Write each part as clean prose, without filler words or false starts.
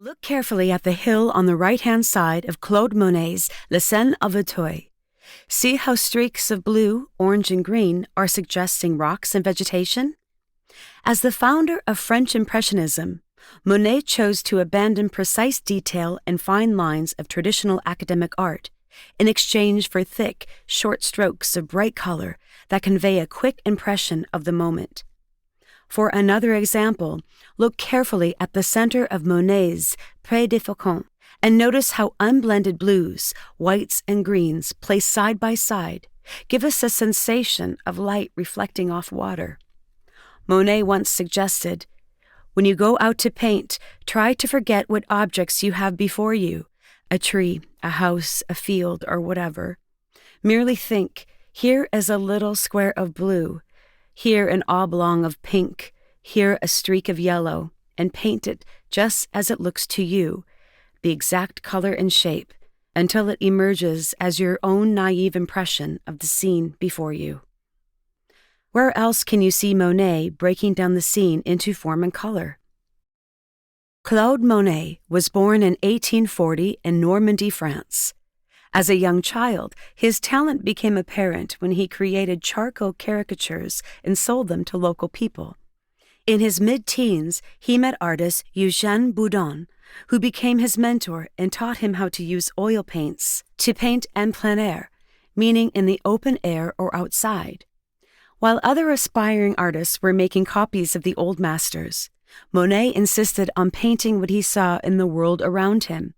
Look carefully at the hill on the right-hand side of Claude Monet's La Seine à Vétheuil. See how streaks of blue, orange, and green are suggesting rocks and vegetation? As the founder of French Impressionism, Monet chose to abandon precise detail and fine lines of traditional academic art in exchange for thick, short strokes of bright color that convey a quick impression of the moment. For another example, look carefully at the center of Monet's Près de Fécamp and notice how unblended blues, whites, and greens placed side by side give us a sensation of light reflecting off water. Monet once suggested, "When you go out to paint, try to forget what objects you have before you, a tree, a house, a field, or whatever. Merely think, here is a little square of blue, here an oblong of pink, here a streak of yellow, and paint it just as it looks to you, the exact color and shape, until it emerges as your own naive impression of the scene before you." Where else can you see Monet breaking down the scene into form and color? Claude Monet was born in 1840 in Normandy, France. As a young child, his talent became apparent when he created charcoal caricatures and sold them to local people. In his mid-teens, he met artist Eugène Boudon, who became his mentor and taught him how to use oil paints to paint en plein air, meaning in the open air or outside. While other aspiring artists were making copies of the old masters, Monet insisted on painting what he saw in the world around him.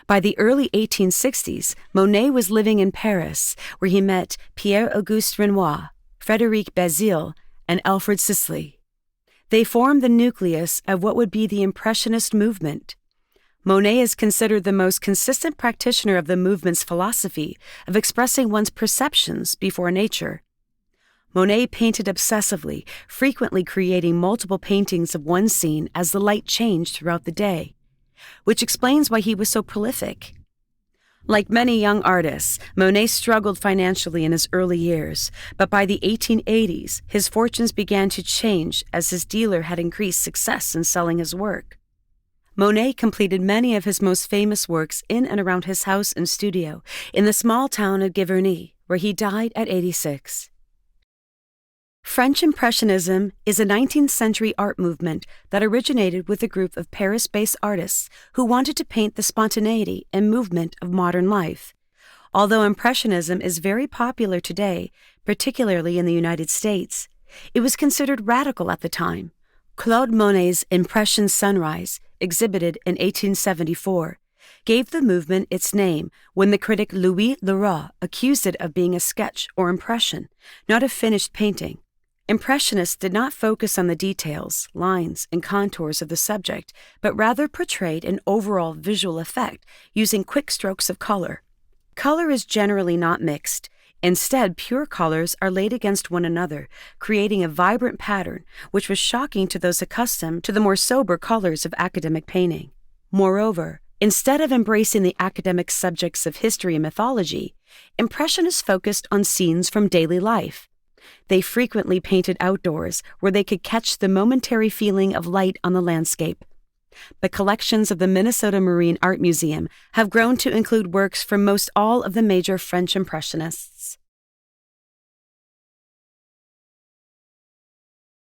By the early 1860s, Monet was living in Paris, where he met Pierre-Auguste Renoir, Frédéric Bazille, and Alfred Sisley. They formed the nucleus of what would be the Impressionist movement. Monet is considered the most consistent practitioner of the movement's philosophy of expressing one's perceptions before nature. Monet painted obsessively, frequently creating multiple paintings of one scene as the light changed throughout the day, which explains why he was so prolific. Like many young artists, Monet struggled financially in his early years, but by the 1880s, his fortunes began to change as his dealer had increased success in selling his work. Monet completed many of his most famous works in and around his house and studio in the small town of Giverny, where he died at 86. French Impressionism is a 19th century art movement that originated with a group of Paris-based artists who wanted to paint the spontaneity and movement of modern life. Although Impressionism is very popular today, particularly in the United States, it was considered radical at the time. Claude Monet's Impression Sunrise, exhibited in 1874, gave the movement its name when the critic Louis Leroux accused it of being a sketch or impression, not a finished painting. Impressionists did not focus on the details, lines, and contours of the subject, but rather portrayed an overall visual effect using quick strokes of color. Color is generally not mixed. Instead, pure colors are laid against one another, creating a vibrant pattern, which was shocking to those accustomed to the more sober colors of academic painting. Moreover, instead of embracing the academic subjects of history and mythology, Impressionists focused on scenes from daily life. They frequently painted outdoors, where they could catch the momentary feeling of light on the landscape. The collections of the Minnesota Marine Art Museum have grown to include works from most all of the major French Impressionists.